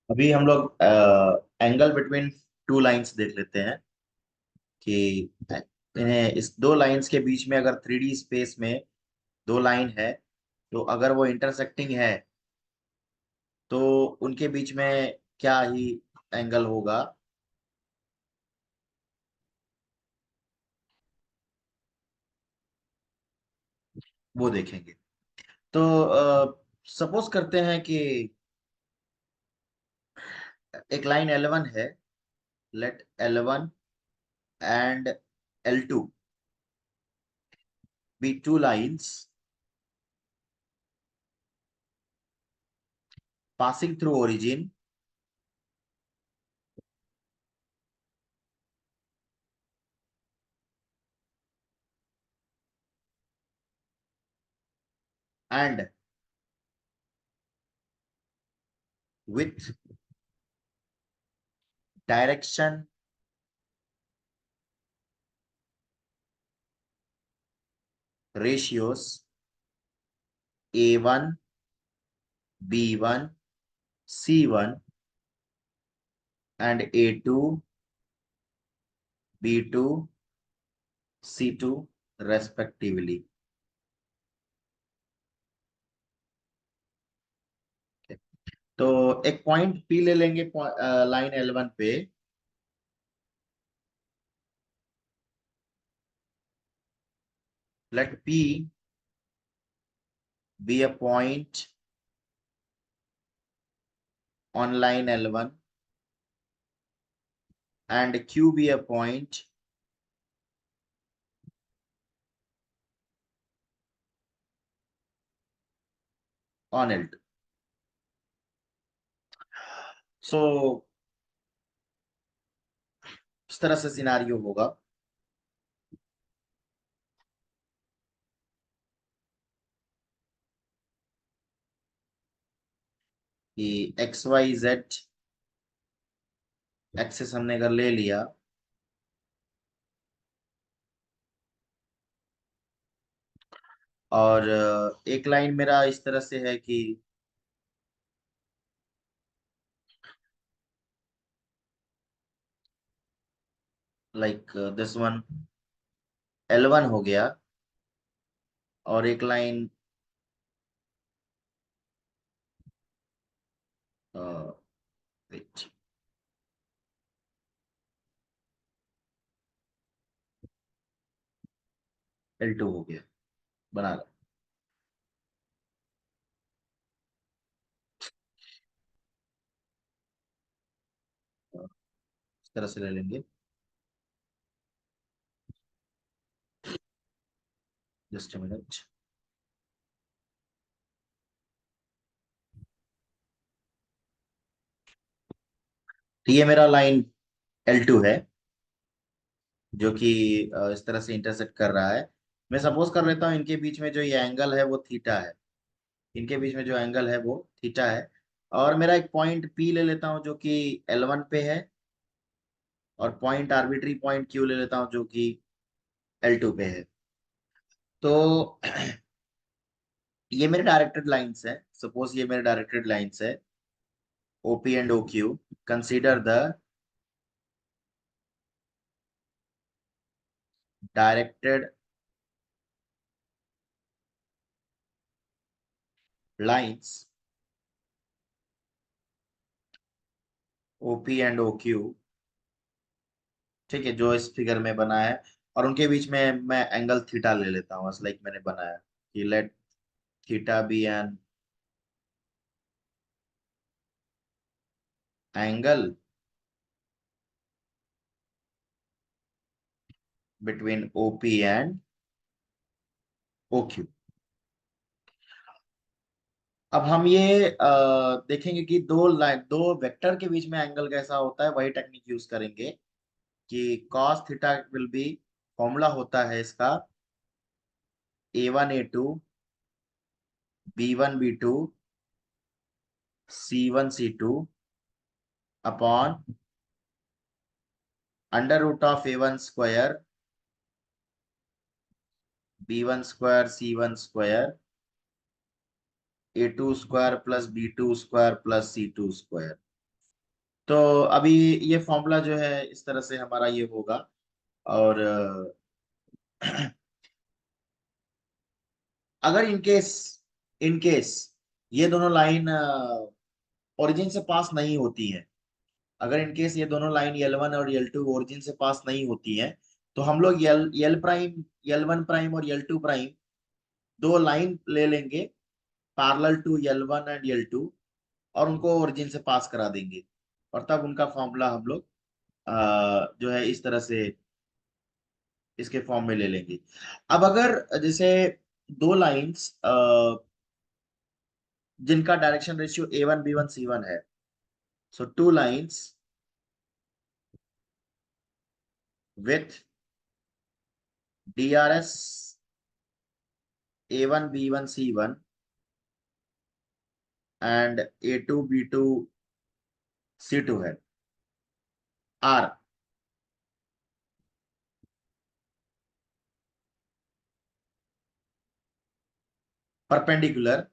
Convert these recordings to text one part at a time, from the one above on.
अभी हम लोग एंगल बिटवीन टू लाइंस देख लेते हैं कि इन्हें इस दो लाइंस के बीच में अगर थ्री डी स्पेस में दो लाइन है तो अगर वो इंटरसेक्टिंग है तो उनके बीच में क्या ही एंगल होगा। वो देखेंगे। तो सपोज करते हैं कि एक लाइन L1 है। Let L1 and L2 be two lines passing through origin and with direction ratios A1, B1, C1 and A2, B2, C2 respectively। तो एक पॉइंट P ले लेंगे लाइन L1 पे। Let P be a point on line L1 and Q be a point on L2। सो इस तरह से scenario होगा कि एक्स वाई जेड एक्सेस हमने अगर ले लिया और एक लाइन मेरा इस तरह से है कि लाइक दिस वन L1 हो गया और एक लाइन L2 हो गया। बना लो। इस तरह से ले लेंगे। Just a minute. तो ये मेरा लाइन L2 है जो कि इस तरह से इंटरसेक्ट कर रहा है। मैं सपोज कर लेता हूँ इनके बीच में जो ये एंगल है वो थीटा है। इनके बीच में जो एंगल है वो थीटा है। और मेरा एक पॉइंट P ले लेता हूँ जो कि L1 पे है और पॉइंट आर्बिट्री पॉइंट Q ले लेता हूँ जो कि L2 पे है। तो ये मेरे डायरेक्टेड लाइंस है। सपोज ये मेरे डायरेक्टेड लाइंस है OP and OQ। Consider the directed lines OP and OQ। ठीक है जो इस फिगर में बना है और उनके बीच में मैं एंगल थीटा ले लेता हूँ लाइक मैंने बनाया कि let theta be an angle between OP and OQ। अब हम ये देखेंगे कि दो लाइन दो वेक्टर के बीच में एंगल कैसा होता है। वही टेक्निक यूज करेंगे कि cos theta will be formula होता है इसका A1 A2 B1 B2 C1 C2 upon under root of A1 square B1 square C1 square A2 square plus B2 square plus C2 square. तो अभी ये formula जो है इस तरह से हमारा ये होगा। और अगर इन केस ये दोनों लाइन ओरिजिन से पास नहीं होती हैं, अगर इनकेस ये दोनों लाइन L1 और L2 ओरिजिन से पास नहीं होती हैं, तो हम लोग यल प्राइम, L1 प्राइम और L2 प्राइम दो लाइन ले लेंगे parallel to L1 and L2, और उनको ओरिजिन से पास करा देंगे, और तब उनका फॉर्मूला हम लोग जो है इस तरह से इसके फॉर्म में ले लेंगे। अब अगर जैसे दो लाइंस जिनका direction ratio A1 B1 C1 है, so two lines with DRS A1 B1 C1 and A2 B2 C2 है, are perpendicular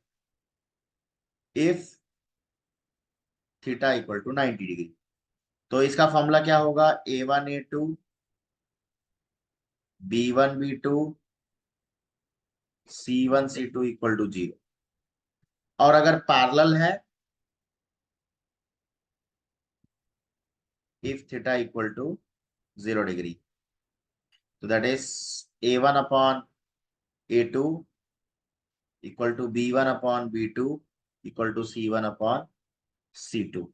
if theta equal to 90 degree. तो इसका फॉर्मूला क्या होगा? A1 A2 B1 B2 C1 C2 equal to 0। और अगर parallel है, if theta equal to 0 degree, तो that is A1 upon A2 equal to B1 upon B2 equal to C1 upon C2।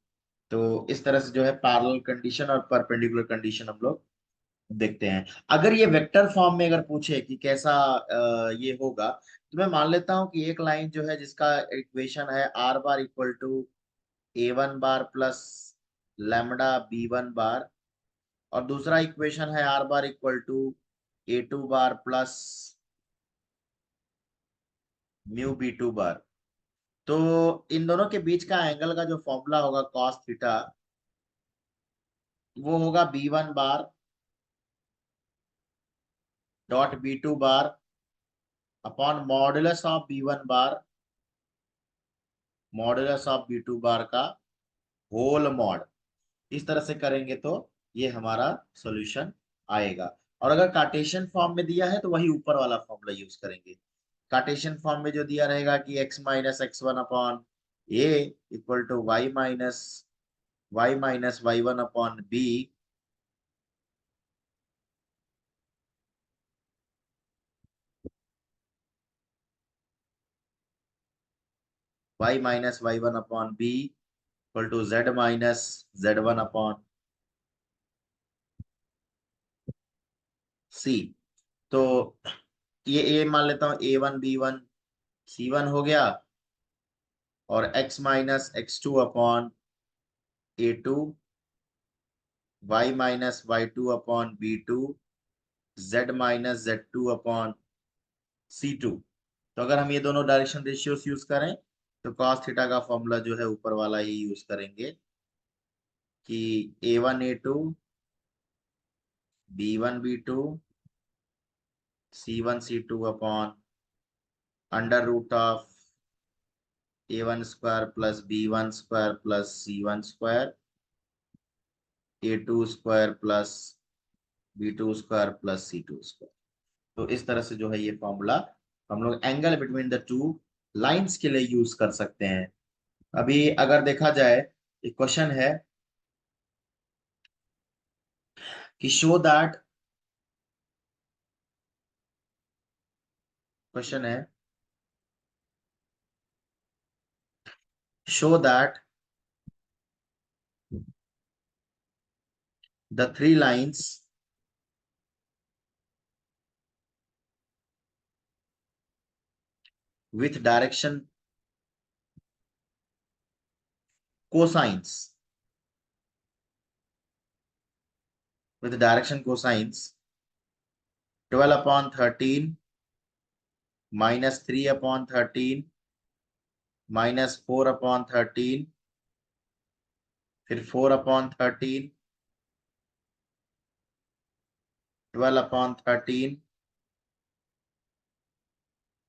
तो इस तरह से जो है पैरेलल कंडीशन और परपेंडिकुलर कंडीशन हम लोग देखते हैं। अगर ये वेक्टर फॉर्म में अगर पूछे कि कैसा ये होगा, तो मैं मान लेता हूं कि एक लाइन जो है जिसका इक्वेशन है r bar equal to A1 bar plus lambda B1 bar, और दूसरा इक्वेशन है r bar equal to A2 bar plus mu B2 bar. तो इन दोनों के बीच का एंगल का जो फॉर्मूला होगा कॉस थीटा, वो होगा B1 bar dot B2 bar upon modulus of B1 bar modulus of B2 बार का होल मॉड। इस तरह से करेंगे तो ये हमारा सॉल्यूशन आएगा। और अगर कार्टेशियन फॉर्म में दिया है तो वही ऊपर वाला फॉर्मूला यूज करेंगे। कार्टेशियन फॉर्म में जो दिया रहेगा कि x-x1 upon a equal to y-y-y1 upon b, y-y1 upon b equal to z-z1 upon c। तो ये मान लेता हूँ A1 B1 C1 हो गया, और x-x2 upon A2 y-y2 upon B2 z-z2 upon C2। तो अगर हम ये दोनों डायरेक्शन रेशियोस यूज करें, तो cos थीटा का फॉर्मूला जो है ऊपर वाला ही यूज करेंगे कि A1 A2 B1 B2 C1 C2 upon under root of A1 square plus B1 square plus C1 square A2 square plus B2 square plus C2 square. तो इस तरह से जो है ये फॉर्मूला हम लोग angle between the two lines के लिए यूज कर सकते हैं। अभी अगर देखा जाए, एक क्वेश्चन है कि क्वेश्चन है show that the three lines with direction cosines with direction cosines 12/13 -3/13 -4/13 फिर 4/13 12/13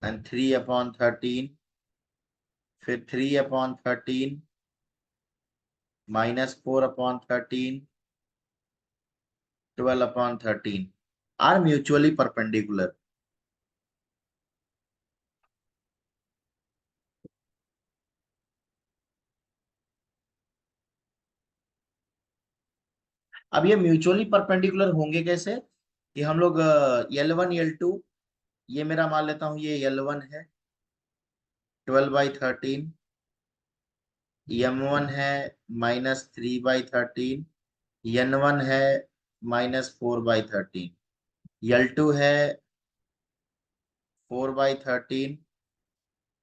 एंड 3/13 फिर 3/13 -4/13, 12/13 are mutually perpendicular. अब ये म्यूचुअली परपेंडिकुलर होंगे कैसे? कि हम लोग L1 L2, ये मेरा मान लेता हूं ये L1 है 12/13, M1 है -3/13, N1 है -4/13, L2 है 4/13,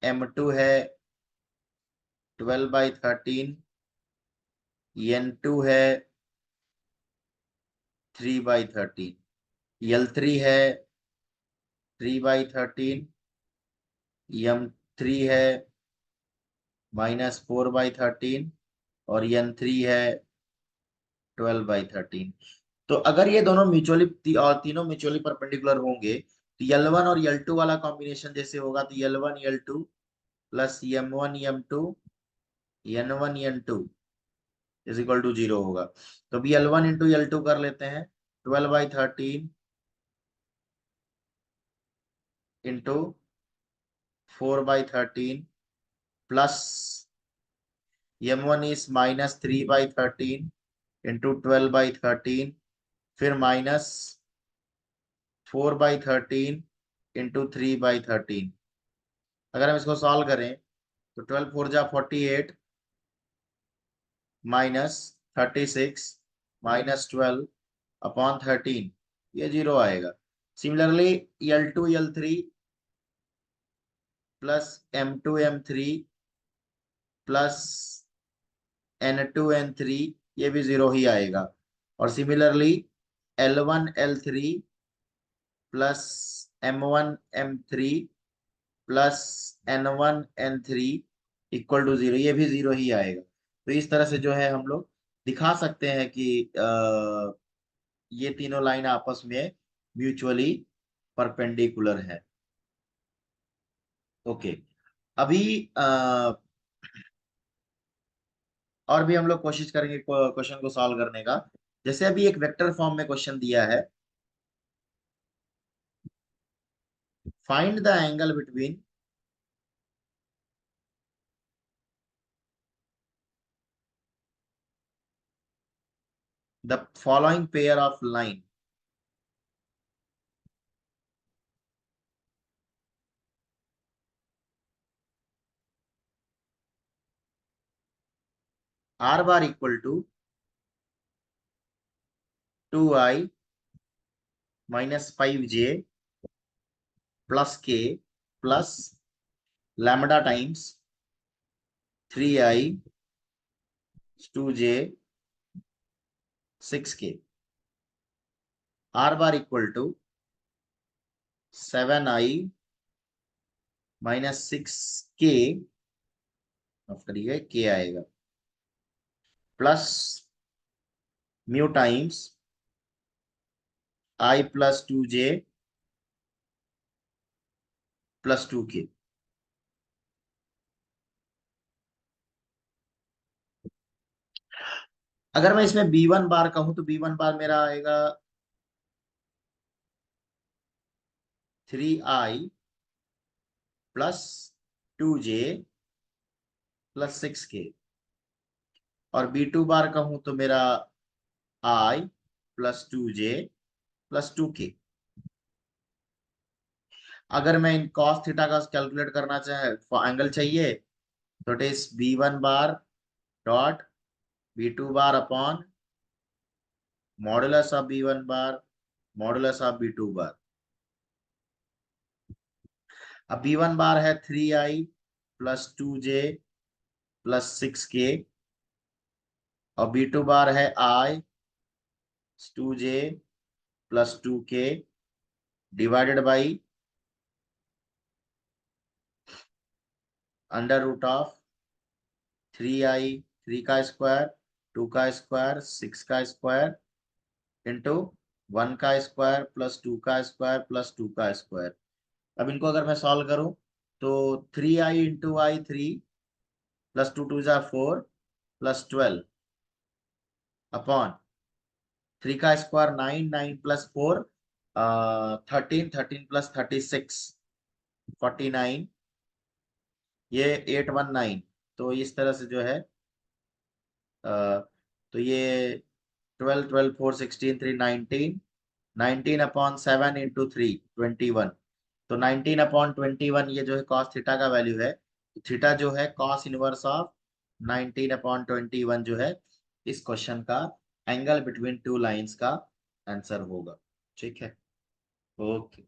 M2 है 12/13, N2 है 3/13, L3 है 3/13, M3 है -4/13 और N3 है 12/13। तो अगर ये दोनों म्यूचुअली और तीनों म्यूचुअली परपेंडिकुलर होंगे तो L1 और L2 वाला कॉम्बिनेशन जैसे होगा तो L1 L2 plus M1 M2 N1 N2 is equal to 0 होगा। तो अभी L1 इंटू L2 कर लेते हैं, 12/13 into 4/13 plus M1 is -3/13 into 12/13, फिर -4/13 इंटू 3/13। अगर हम इसको सॉल्व करें तो 12 4 जा 48 -36 -12/13, ये 0 आएगा। Similarly L2 L3 plus M2 M3 plus N2 N3, ये भी 0 ही आएगा। और similarly L1 L3 plus M1 M3 plus N1 N3 equal to 0, ये भी 0 ही आएगा। तो इस तरह से जो है हम लोग दिखा सकते हैं कि ये तीनों लाइन आपस में म्यूचुअली परपेंडिकुलर है। ओके, अभी और भी हम लोग कोशिश करेंगे क्वेश्चन को सॉल्व करने का। जैसे अभी एक वेक्टर फॉर्म में क्वेश्चन दिया है, find the angle between the following pair of line. R bar equal to 2i -5j plus k plus lambda times 3i 2j 6k। R bar equal to 7i -6k, माफ करिए k आएगा, plus mu times i plus 2j plus 2k। अगर मैं इसमें B1 बार कहूं तो B1 बार मेरा आएगा 3i plus 2j plus 6k। और B2 बार कहूं तो मेरा i plus 2j plus 2k। अगर मैं इन cos थीटा का कैलकुलेट करना चाहे, एंगल चाहिए, तो it is B1 bar dot B2 bar upon modulus of B1 bar modulus of B2 बार। अब B1 बार है 3i plus 2j plus 6k, और B2 बार है i 2j plus 2k divided by under root of 3i, 3 का square, 2 का square, 6 का square into 1 का square plus 2 का square plus 2 का स्क्वायर। अब इनको अगर मैं सॉल्व करूं तो 3i इंटू आई 3 प्लस 2 2 जा 4 प्लस 12 अपॉन 3 का स्क्वायर 9, 9 प्लस 4 13, 13 प्लस 36 49, ये 819। तो इस तरह से जो है तो ये 12, 12, 4, 16, 3, 19, 19 अपॉन 7 इंटू 3 21। तो 19 अपॉन 21 ये जो है कॉस थीटा का वैल्यू है। थीटा जो है कॉस इनवर्स ऑफ 19 अपॉन 21 जो है इस क्वेश्चन का एंगल बिटवीन टू लाइंस का आंसर होगा। ठीक है। ओके।